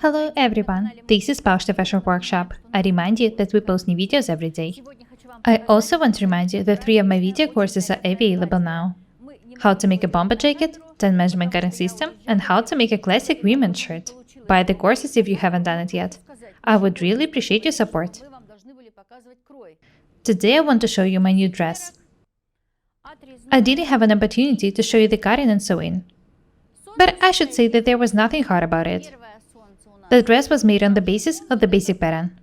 Hello everyone, this is Paushta Fashion Workshop. I remind you that we post new videos every day. I also want to remind you that 3 of my video courses are available now. How to make a bomber jacket, 10 measurement cutting system, and how to make a classic women's shirt. Buy the courses if you haven't done it yet. I would really appreciate your support. Today I want to show you my new dress. I didn't have an opportunity to show you the cutting and sewing. But I should say that there was nothing hard about it. The dress was made on the basis of the basic pattern.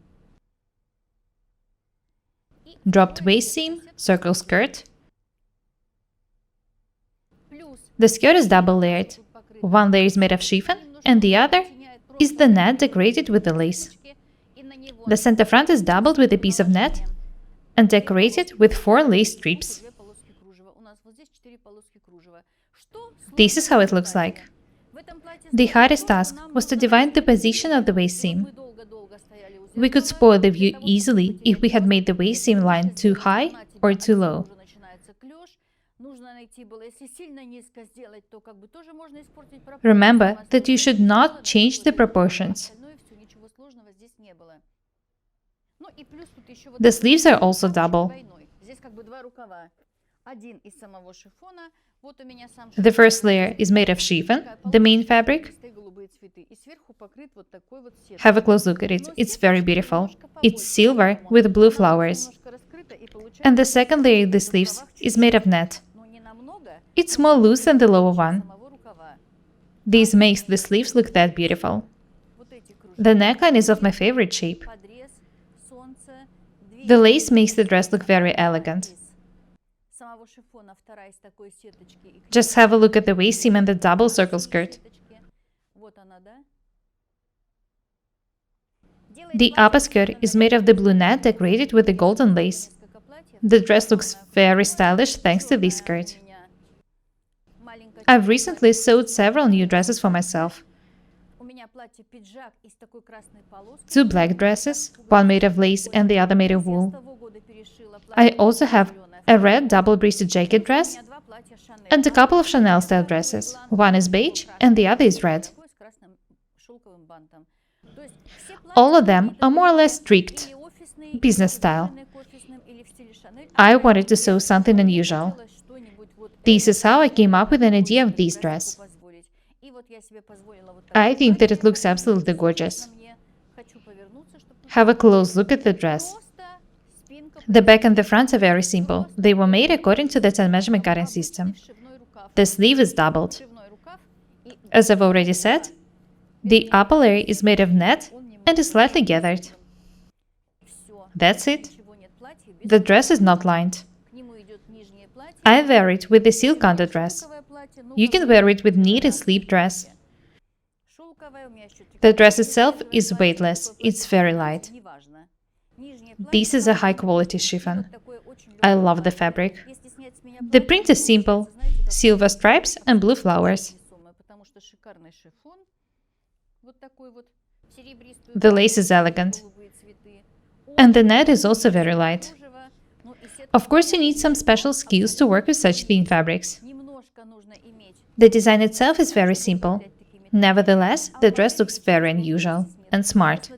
Dropped waist seam, circle skirt. The skirt is double layered. One layer is made of chiffon and the other is the net decorated with the lace. The center front is doubled with a piece of net and decorated with 4 lace strips. This is how it looks like. The hardest task was to divide the position of the waist seam. We could spoil the view easily if we had made the waist seam line too high or too low. Remember that you should not change the proportions. The sleeves are also double. The first layer is made of chiffon, the main fabric. Have a close look at it, it's very beautiful. It's silver with blue flowers. And the second layer of the sleeves is made of net. It's more loose than the lower one. This makes the sleeves look that beautiful. The neckline is of my favorite shape. The lace makes the dress look very elegant. Just have a look at the waist seam and the double circle skirt. The upper skirt is made of the blue net decorated with the golden lace. The dress looks very stylish thanks to this skirt. I've recently sewed several new dresses for myself. 2 black dresses, one made of lace and the other made of wool. I also have a red double-breasted jacket dress and a couple of Chanel-style dresses. One is beige and the other is red. All of them are more or less strict, business style. I wanted to sew something unusual. This is how I came up with an idea of this dress. I think that it looks absolutely gorgeous. Have a close look at the dress. The back and the front are very simple. They were made according to the 10 measurement cutting system. The sleeve is doubled. As I've already said, the upper layer is made of net and is slightly gathered. That's it. The dress is not lined. I wear it with the silk underdress. You can wear it with knitted sleeve dress. The dress itself is weightless, it's very light. This is a high-quality chiffon. I love the fabric. The print is simple, silver stripes and blue flowers. The lace is elegant. And the net is also very light. Of course, you need some special skills to work with such thin fabrics. The design itself is very simple. Nevertheless, the dress looks very unusual and smart.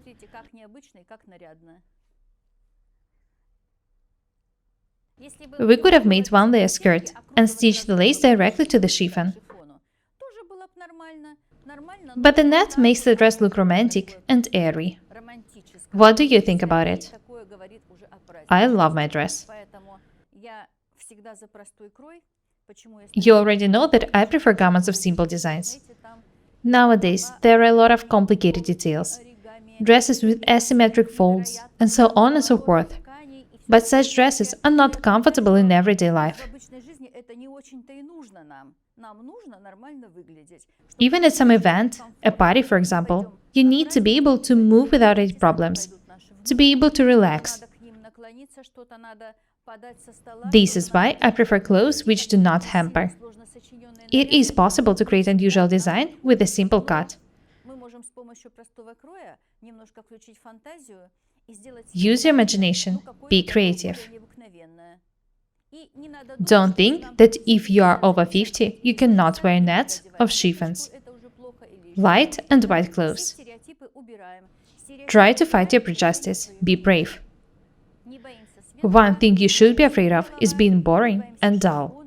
We could have made one layer skirt and stitched the lace directly to the chiffon. But the net makes the dress look romantic and airy. What do you think about it? I love my dress. You already know that I prefer garments of simple designs. Nowadays, there are a lot of complicated details, dresses with asymmetric folds, and so on and so forth. But such dresses are not comfortable in everyday life. Even at some event, a party for example, you need to be able to move without any problems, to be able to relax. This is why I prefer clothes which do not hamper. It is possible to create unusual design with a simple cut. Use your imagination, be creative. Don't think that if you are over 50, you cannot wear nets of chiffons. Light and white clothes. Try to fight your prejudices. Be brave. One thing you should be afraid of is being boring and dull.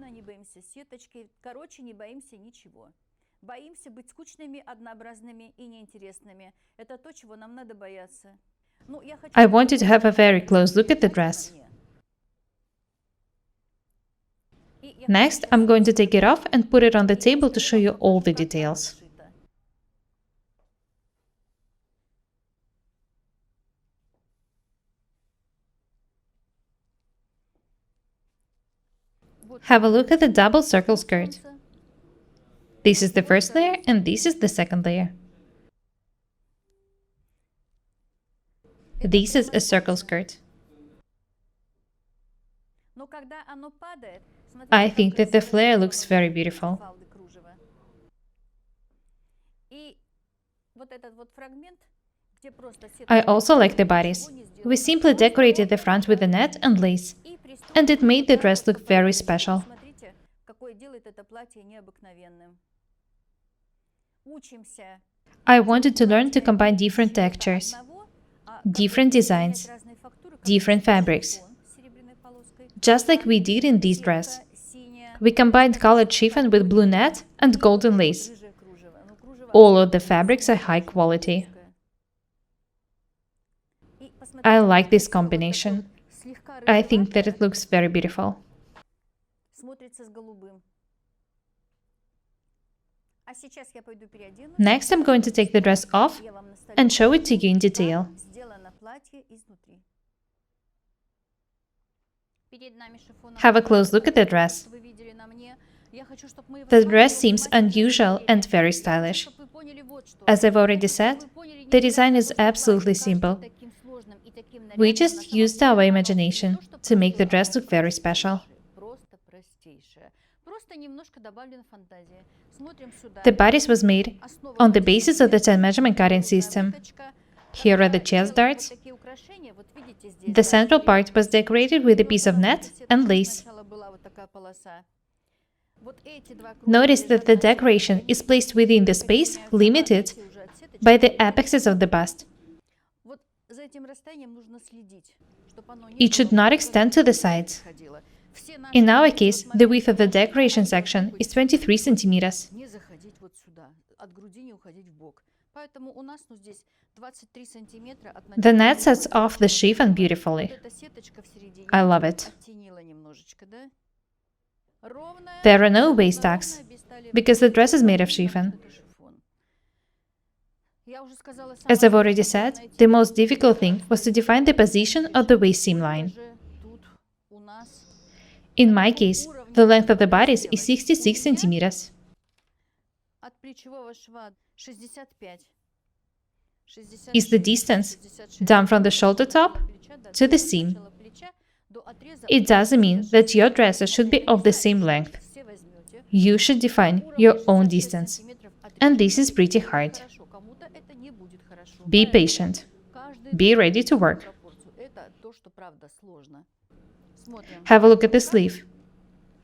Боимся быть скучными, однообразными и неинтересными. Это то, чего нам надо бояться. I want you to have a very close look at the dress. Next, I'm going to take it off and put it on the table to show you all the details. Have a look at the double circle skirt. This is the first layer and this is the second layer. This is a circle skirt. I think that the flare looks very beautiful. I also like the bodice. We simply decorated the front with a net and lace, and it made the dress look very special. I wanted to learn to combine different textures, different designs, different fabrics. Just like we did in this dress. We combined colored chiffon with blue net and golden lace. All of the fabrics are high quality. I like this combination. I think that it looks very beautiful. Next, I'm going to take the dress off and show it to you in detail. Have a close look at the dress. The dress seems unusual and very stylish. As I've already said, the design is absolutely simple. We just used our imagination to make the dress look very special. The bodice was made on the basis of the 10 measurement cutting system. Here are the chest darts. The central part was decorated with a piece of net and lace. Notice that the decoration is placed within the space limited by the apexes of the bust. It should not extend to the sides. In our case, the width of the decoration section is 23 centimeters. The net sets off the chiffon beautifully. I love it. There are no waist tucks, because the dress is made of chiffon. As I've already said, the most difficult thing was to define the position of the waist seam line. In my case, the length of the bodice is 66 centimeters. Is the distance down from the shoulder top to the seam. It doesn't mean that your dresses should be of the same length. You should define your own distance, and this is pretty hard. Be patient. Be ready to work. Have a look at the sleeve.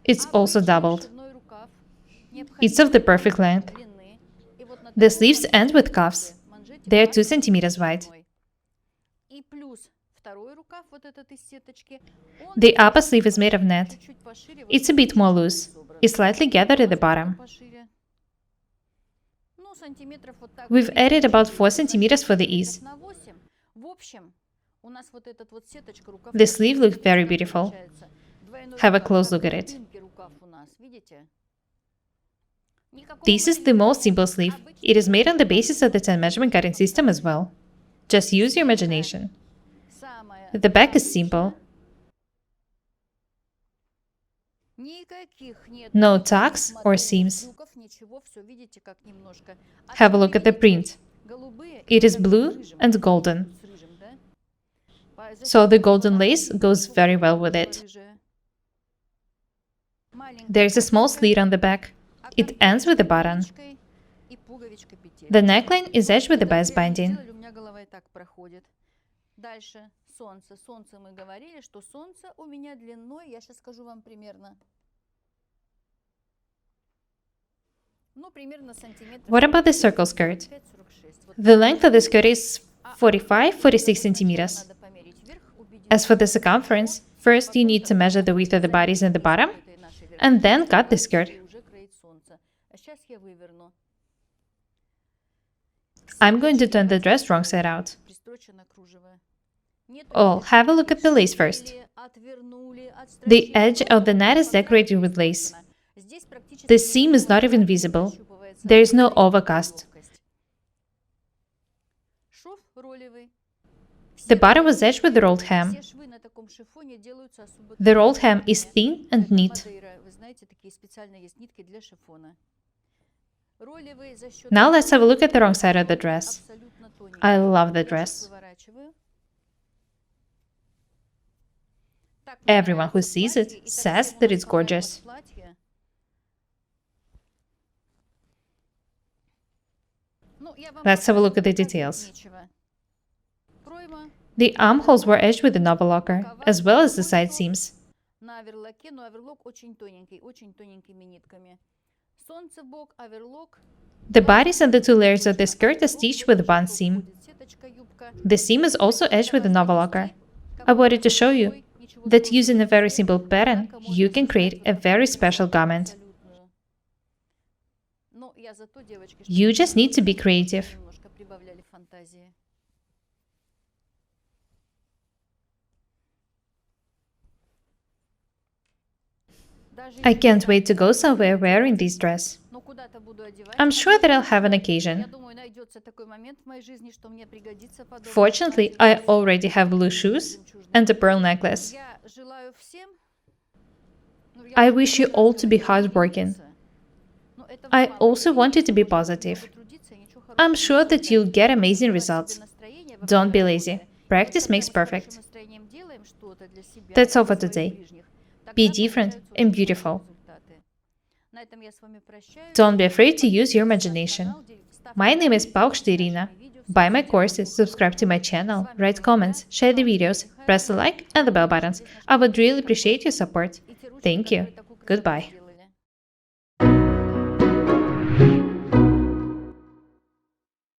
It's also doubled. It's of the perfect length. The sleeves end with cuffs. They are 2 centimeters wide. The upper sleeve is made of net. It's a bit more loose. It's slightly gathered at the bottom. We've added about 4 centimeters for the ease. The sleeve looks very beautiful. Have a close look at it. This is the most simple sleeve. It is made on the basis of the 10 measurement cutting system as well. Just use your imagination. The back is simple. No tucks or seams. Have a look at the print. It is blue and golden. So the golden lace goes very well with it. There is a small slit on the back. It ends with a button. The neckline is edged with a bias binding. Солнце мы говорили, что солнце у меня длиной, я сейчас скажу вам примерно. Ну, примерно сантиметров What about the circle skirt? 45-46. Вот The length of the skirt is 45-46 centimeters. надо померить вверх, убедиться, As for the circumference, first you need to measure the width of the bodies in the bottom, что этой нашей and then cut the skirt. верхней уже кроит солнце. А сейчас я выверну. I'm going to turn the dress wrong side out. Пристрочено кружево. Нету Oh, have a look at the lace first. Отвернули, отвернули, The отстрочили, edge of the net is decorated with lace. Здесь практически The seam is not even visible. ощупывается There is no overcast. ловкость. Шов ролевый. The bottom was edged with rolled hem. Все швы на таком шифоне делаются особо The rolled hem is thin and Это neat. Мадейра. Вы знаете, такие специальные есть нитки для шифона. Ролевый за счет Now let's have a look at the wrong side of the dress. абсолютно тоненький. I love the Я чуть dress. выворачиваю. Так Everyone who выворачивается sees платье, it и так says всего that it's такое вот gorgeous. платье. Ну, я вам Let's have a look at the показывать details. нечего. Пройма The armholes were edged with an overlocker, as well as the side seams. на оверлоке, но оверлок очень тоненькими нитками. Солнце в бок, оверлок. The bodies and the two layers of the skirt are stitched with one seam. Сеточка, юбка. The seam is also edged with an overlocker. I wanted to show you that using a very simple pattern, you can create a very special garment. Абсолютную. Но я за то, девочки, что You just need to be creative. немножко прибавляли фантазии. Даже I если can't я wait to go somewhere wearing this dress. но куда-то буду одевать, I'm sure that I'll have an я occasion. думаю, найдется такой момент в моей жизни, что мне пригодится подобное Fortunately, I already have blue shoes and a pearl necklace. Я желаю всем, ну, я I уже wish you говорила, all что to be это hardworking. трудиться. Но это I вам мало. also want you to be Можно positive. потрудиться и ничего I'm хорошего sure не that случается. you'll get amazing Создавать results. себе настроение во Don't be время lazy. работы. Practice Когда makes мы с perfect. хорошим настроением делаем что-то для себя, That's all для for своих today. ближних, Be тогда different получаются and очень beautiful. классные результаты. На этом я с вами прощаюсь. Don't be afraid to use your imagination. Канал, ставьте My name is лайки, Paukšte делитесь Irina. нашими видео в Buy my соцсетях. courses, subscribe to my channel, write comments, share the videos, press the like and the bell buttons. I would really appreciate your support. И те ручки, Thank you. которые такую красоту Goodbye. сделали.